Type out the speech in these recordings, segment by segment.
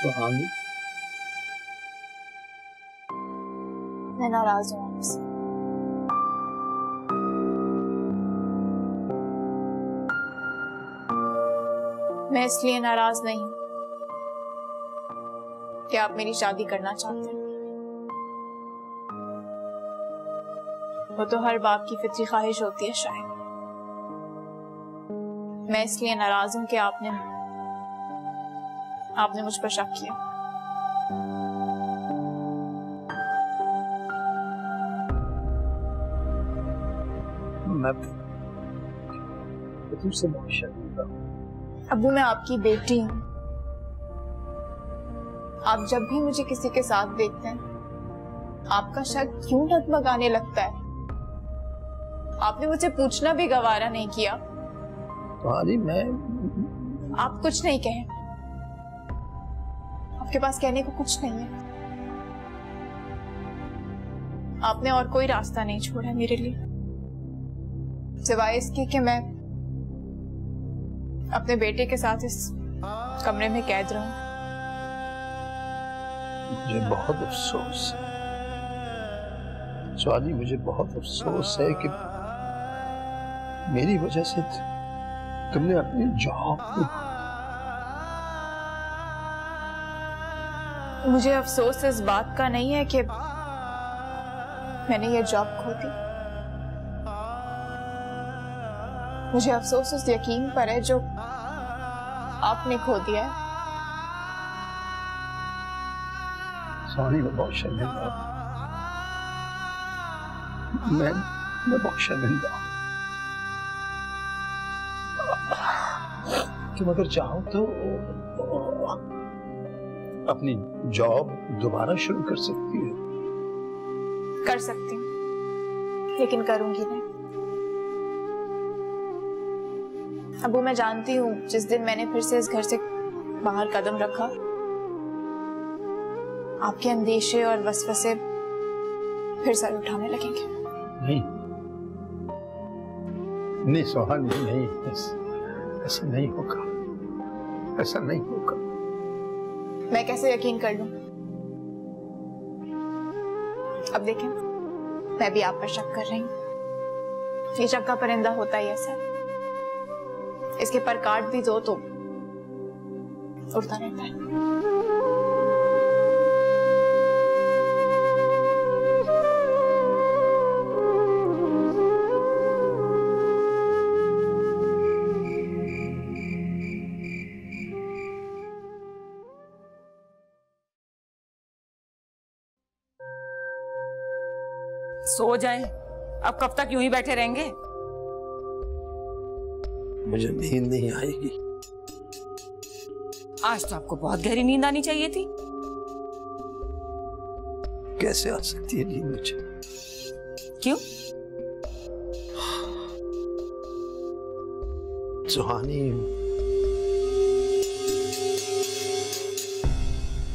सुहानी, मैं नाराज हूँ आपसे। मैं इसलिए नाराज नहीं हूँ कि आप मेरी शादी करना चाहते हैं। वो तो हर बाप की फितरी ख्वाहिश होती है शायद। मैं इसलिए नाराज हूँ कि आपने मुझ पर शक किया। मैं तुमसे बहुत शर्मिंदा हूँ। अब्बू, मैं आपकी बेटी हूँ। आप जब भी मुझे किसी के साथ देखते हैं, आपका शक क्यों डगमगाने लगता है? आपने मुझे पूछना भी गवारा नहीं किया। तुम्हारी मैं आप कुछ नहीं कहें, आपके पास कहने को कुछ नहीं है। आपने और कोई रास्ता नहीं छोड़ा मेरे लिए, सिवाय इसके कि मैं अपने बेटे के साथ इस कमरे में कैद रहूं। मुझे बहुत अफसोस है स्वाली, मुझे बहुत अफसोस है कि मेरी वजह से तुमने अपनी जॉब को। मुझे अफसोस इस बात का नहीं है कि मैंने ये जॉब खो दी। मुझे अफसोस उस यकीन पर है जो आपने खो दिया है। सॉरी, मैं बहुत शर्मिंदा हूं। मैं बहुत शर्मिंदा हूं। तुम अगर चाहो तो अपनी जॉब दोबारा शुरू कर सकती हो। कर सकती हूँ, लेकिन करूंगी नहीं। अबू, मैं जानती हूँ जिस दिन मैंने फिर से इस घर से बाहर कदम रखा, आपके अंदेशे और वसवसे फिर सर उठाने लगेंगे। नहीं नहीं सुहानी, नहीं, ऐसा नहीं होगा, ऐसा नहीं होगा। मैं कैसे यकीन कर लूं? अब देखें, मैं भी आप पर शक कर रही हूँ। ये शक का परिंदा होता ही ऐसा, इसके पर काट भी दो तो उड़ता रहता है। सो जाएं, अब कब तक यूं ही बैठे रहेंगे? मुझे नींद नहीं आएगी। आज तो आपको बहुत गहरी नींद आनी चाहिए थी। कैसे आ सकती है नींद मुझे? क्यों?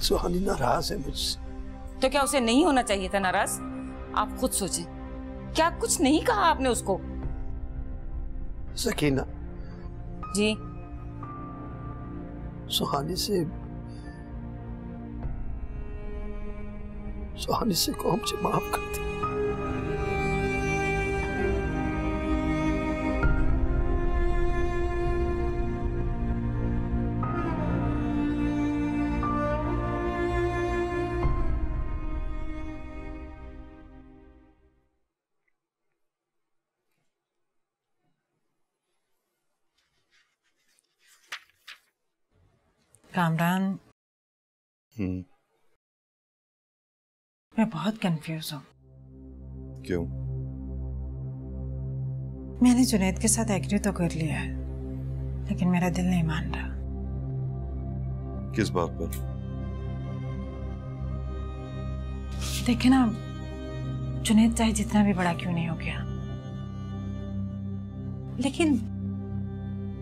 सुहानी नाराज है मुझसे। तो क्या उसे नहीं होना चाहिए था नाराज? आप खुद सोचें, क्या कुछ नहीं कहा आपने उसको? सकीना जी, सुहानी से को मुझे माफ कर दे। कामरान, मैं बहुत कंफ्यूज हूँ। क्यों? मैंने जुनैद के साथ एग्री तो कर लिया है, लेकिन मेरा दिल नहीं मान रहा। किस बात पर? देखे ना, जुनैद चाहे जितना भी बड़ा क्यों नहीं हो गया, लेकिन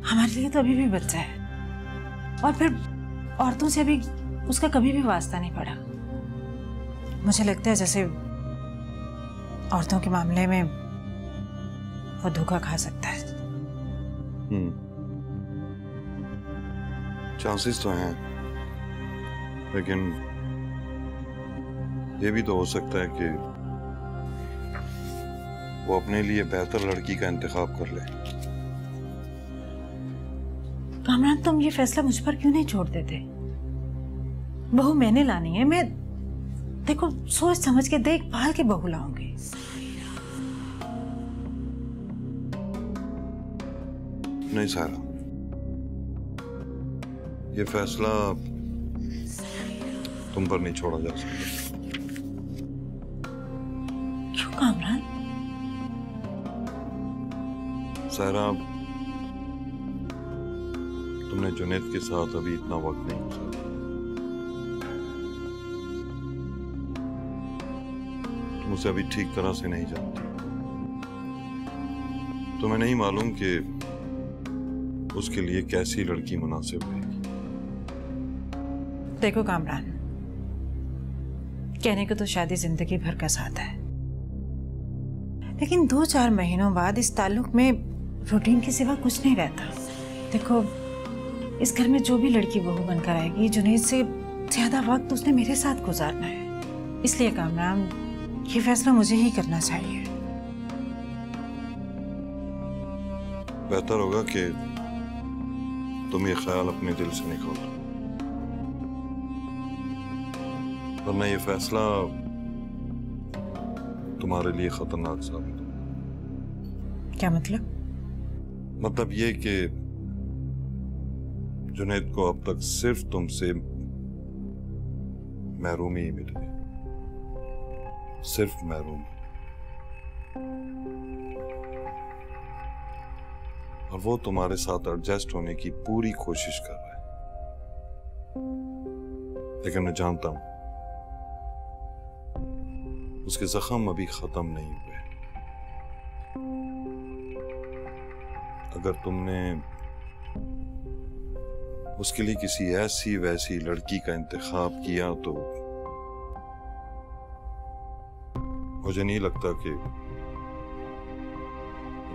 हमारे लिए तो अभी भी बच्चा है, और फिर औरतों से भी उसका कभी भी वास्ता नहीं पड़ा। मुझे लगता है जैसे औरतों के मामले में वो धोखा खा सकता है। चांसेस तो हैं, लेकिन ये भी तो हो सकता है कि वो अपने लिए बेहतर लड़की का इंतखाब कर ले। कामरान, तुम ये फैसला मुझ पर क्यों नहीं छोड़ देते? बहू मैंने लानी है, मैं देखो सोच समझ के देखभाल के बहू लाऊंगी। नहीं सारा, ये फैसला तुम पर नहीं छोड़ा जा सकता। क्यों कामरान? सारा, तुमने जुनैद के साथ अभी इतना वक्त नहीं गुजारा। तुम उसे अभी ठीक तरह से नहीं जानते। तुम्हें नहीं मालूम कि उसके लिए कैसी लड़की मुनासिब है। देखो कामरान, कहने को तो शादी जिंदगी भर का साथ है, लेकिन 2-4 महीनों बाद इस ताल्लुक में रूटीन के सिवा कुछ नहीं रहता। देखो, इस घर में जो भी लड़की बहू बनकर आएगी, जुनैद से ज्यादा वक्त उसने मेरे साथ गुजारना है। इसलिए कामरान, ये फैसला मुझे ही करना चाहिए। बेहतर होगा कि तुम ये ख्याल अपने दिल से निकालो, वरना ये फैसला तुम्हारे लिए खतरनाक साबित हो। क्या मतलब? मतलब ये कि जुनैद को अब तक सिर्फ तुमसे महरूमी ही मिली है, सिर्फ महरूम। और वो तुम्हारे साथ एडजस्ट होने की पूरी कोशिश कर रहा है, लेकिन मैं जानता हूं उसके जख्म अभी खत्म नहीं हुए। अगर तुमने उसके लिए किसी ऐसी वैसी लड़की का इंतखाब किया तो मुझे नहीं लगता कि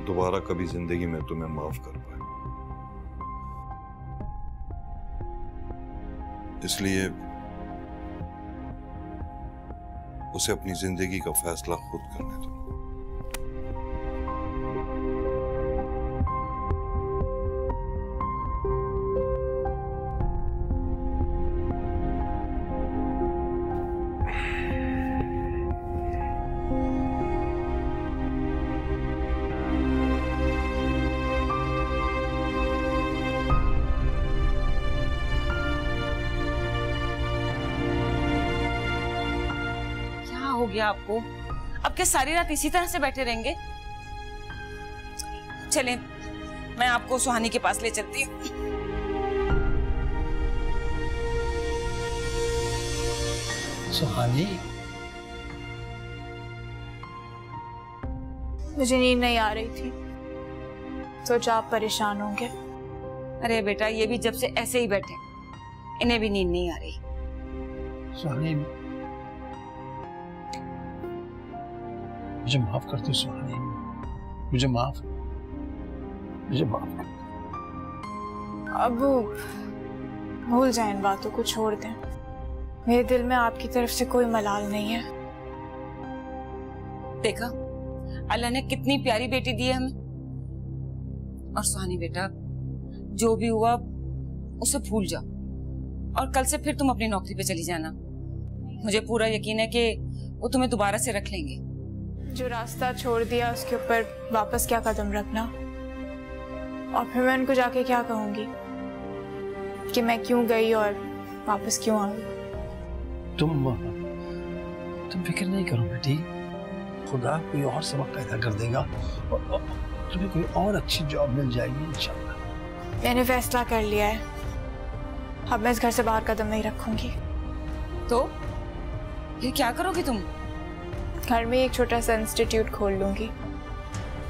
दोबारा कभी जिंदगी में तुम्हें माफ कर पाए। इसलिए उसे अपनी जिंदगी का फैसला खुद करने दो। हो गया आपको? अब क्या सारी रात इसी तरह से बैठे रहेंगे? चलें, मैं आपको सुहानी के पास ले चलती हूँ। सुहानी, मुझे नींद नहीं आ रही थी, सोचा आप परेशान होंगे। अरे बेटा, ये भी जब से ऐसे ही बैठे, इन्हें भी नींद नहीं आ रही। सुहानी, मुझे माफ कर दो सुहानी, मुझे माफ कर। अब भूल जाएं इन बातों को, छोड़ दें। मेरे दिल में आपकी तरफ से कोई मलाल नहीं है। देखा, अल्लाह ने कितनी प्यारी बेटी दी है हमें। और सुहानी बेटा, जो भी हुआ उसे भूल जाओ और कल से फिर तुम अपनी नौकरी पे चली जाना। मुझे पूरा यकीन है कि वो तुम्हें दोबारा से रख लेंगे। जो रास्ता छोड़ दिया उसके ऊपर वापस क्या कदम रखना, और फिर मैं उनको जाके क्या कहूंगी कि मैं क्यों गई और वापस क्यों आ गई। तुम फिक्र नहीं करो बेटी, खुदा कोई और सबक पैदा कर देगा और तुम्हें कोई और अच्छी जॉब मिल जाएगी इंशाल्लाह। मैंने फैसला कर लिया है, अब मैं इस घर से बाहर कदम नहीं रखूंगी। तो फिर क्या करोगी तुम? घर में एक छोटा सा इंस्टीट्यूट खोल लूंगी,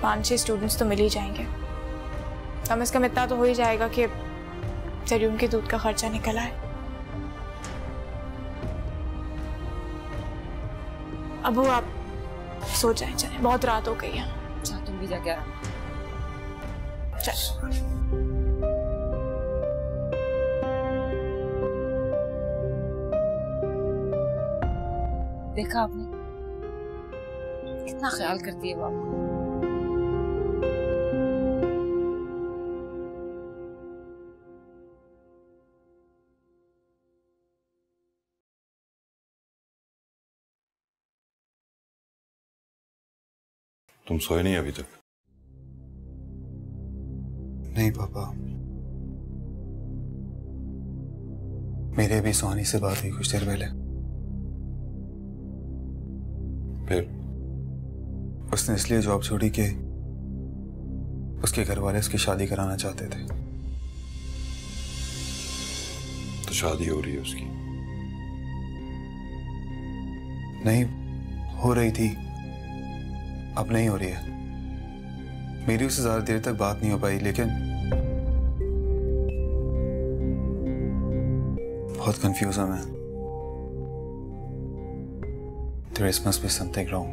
5-6 स्टूडेंट्स तो मिल ही जाएंगे। कम से कम इतना तो हो ही जाएगा कि जरूर के दूध का खर्चा निकल आए। अब वो आप सो जाए, चले, बहुत रात हो गई है। अच्छा, तुम भी जाके आराम। देखा आपने कितना ख्याल करती है वो आपको। तुम सोए नहीं अभी तक? नहीं पापा, मेरे भी सुहानी से बात हुई कुछ देर पहले। फिर? उसने इसलिए जॉब छोड़ी कि उसके घर वाले उसकी शादी कराना चाहते थे। तो शादी हो रही है उसकी? नहीं हो रही थी, अब नहीं हो रही है। मेरी उससे ज्यादा देर तक बात नहीं हो पाई, लेकिन बहुत कंफ्यूज हूं मैं। There must be something wrong.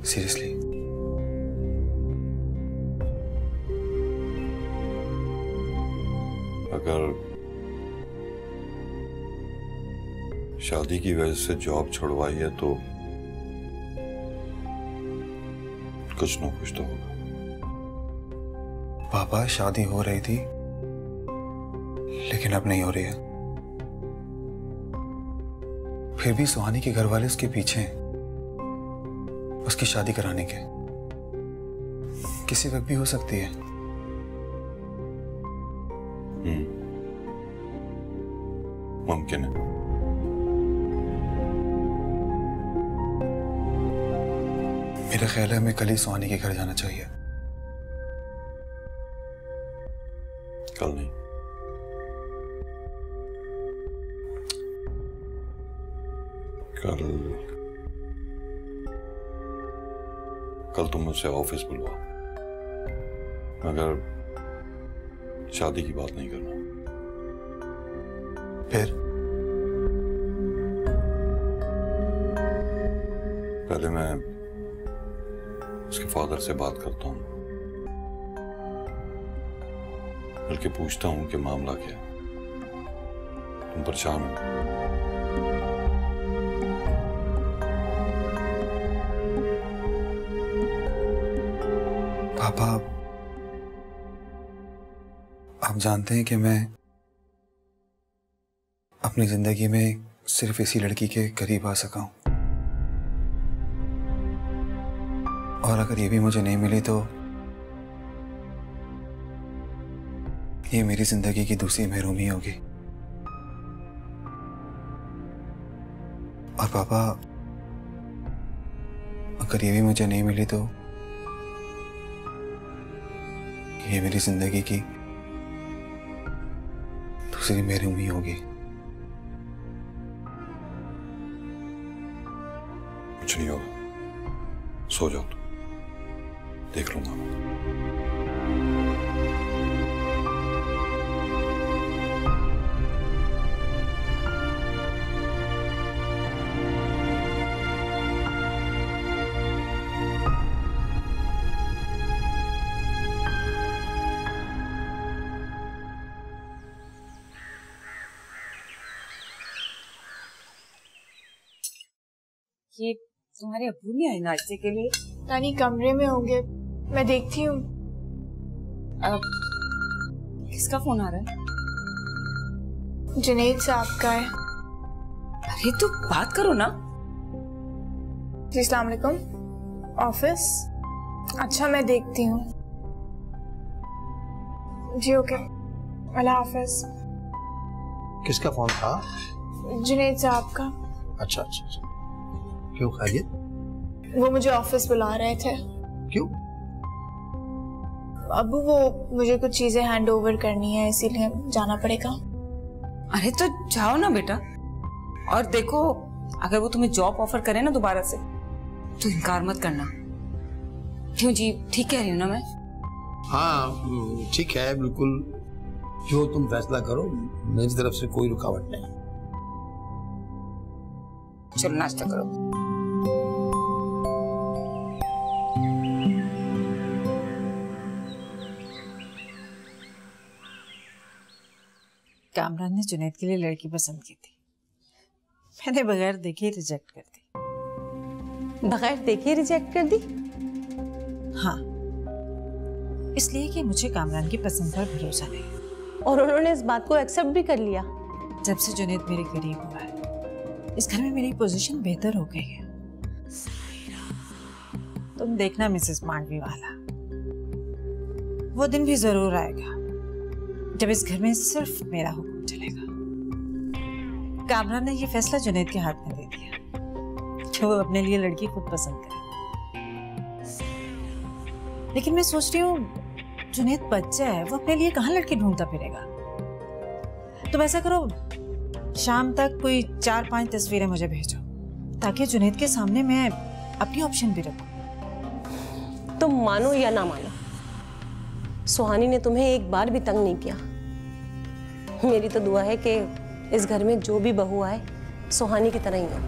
Seriously. अगर शादी की वजह से जॉब छुड़वाई है तो कुछ ना कुछ तो होगा। पापा शादी हो रही थी, लेकिन अब नहीं हो रही है। फिर भी सुहानी के घर वाले उसके पीछे हैं, उसकी शादी कराने के। किसी वक्त भी हो सकती है। मुमकिन है। मेरा ख्याल है हमें कल ही सुहानी के घर जाना चाहिए। कल नहीं, कल तुम मुझसे ऑफिस बुलवाओ, मगर शादी की बात नहीं करना। फिर पहले मैं उसके फादर से बात करता हूँ, बल्कि पूछता हूँ कि मामला क्या है। तुम परेशान हो? पापा, आप जानते हैं कि मैं अपनी जिंदगी में सिर्फ इसी लड़की के करीब आ सका हूं, और अगर ये भी मुझे नहीं मिली तो ये मेरी जिंदगी की दूसरी महरूमी होगी। और पापा, अगर ये भी मुझे नहीं मिली तो ये मेरी जिंदगी की दूसरी महरूमी होगी। कुछ नहीं होगा, सो जाओ, तुम देख लूंगा मैं। ये तुम्हारे अब्बू नहीं आए नाश्ते के लिए? तानी कमरे में होंगे, मैं देखती हूँ। किसका फोन आ रहा है? जुनैद साहब का है। अरे तो बात करो ना। जी अस्सलाम वालेकुम। ऑफिस? अच्छा मैं देखती हूँ। जी ओके, अल्लाह हाफिज। किसका फोन था? जुनैद साहब का। अच्छा अच्छा अच्छा, क्यों खैरियत? वो मुझे ऑफिस बुला रहे थे। क्यों? अबू वो मुझे कुछ चीजें हैंड ओवर करनी है, इसीलिए जाना पड़ेगा। अरे तो जाओ ना बेटा, और देखो अगर वो तुम्हें जॉब ऑफर करे ना दोबारा से तो इनकार मत करना। क्यों जी, ठीक कह रही हूँ ना मैं? हाँ ठीक है, बिल्कुल जो तुम फैसला करो, मेरी तरफ से कोई रुकावट नहीं। चलो नाश्ता करो। कामरान ने जुनैद के लिए लड़की पसंद की थी, मैंने बगैर देखे रिजेक्ट कर दी। बगैर देखे रिजेक्ट कर दी? हाँ, इसलिए कि मुझे कामरान की पसंद पर भरोसा नहीं। और उन्होंने इस बात को एक्सेप्ट भी कर लिया? जब से जुनैद मेरे करीब हुआ है, इस घर में मेरी पोजीशन बेहतर हो गई है। तुम देखना मिसेस मांडवी वाला, वो दिन भी जरूर आएगा जब इस घर में सिर्फ मेरा हुक्म चलेगा। कामरान ने ये फैसला जुनैद के हाथ में दे दिया कि वो अपने लिए लड़की खुद पसंद करे। लेकिन मैं सोच रही हूँ जुनैद बच्चा है, वो अपने लिए कहाँ लड़की ढूंढता फिरेगा। तो ऐसा करो, शाम तक कोई 4-5 तस्वीरें मुझे भेजो ताकि जुनैद के सामने मैं अपनी ऑप्शन भी रखूं। तुम मानो या ना मानो, सुहानी ने तुम्हें एक बार भी तंग नहीं किया। मेरी तो दुआ है कि इस घर में जो भी बहू आए सुहानी की तरह ही हो।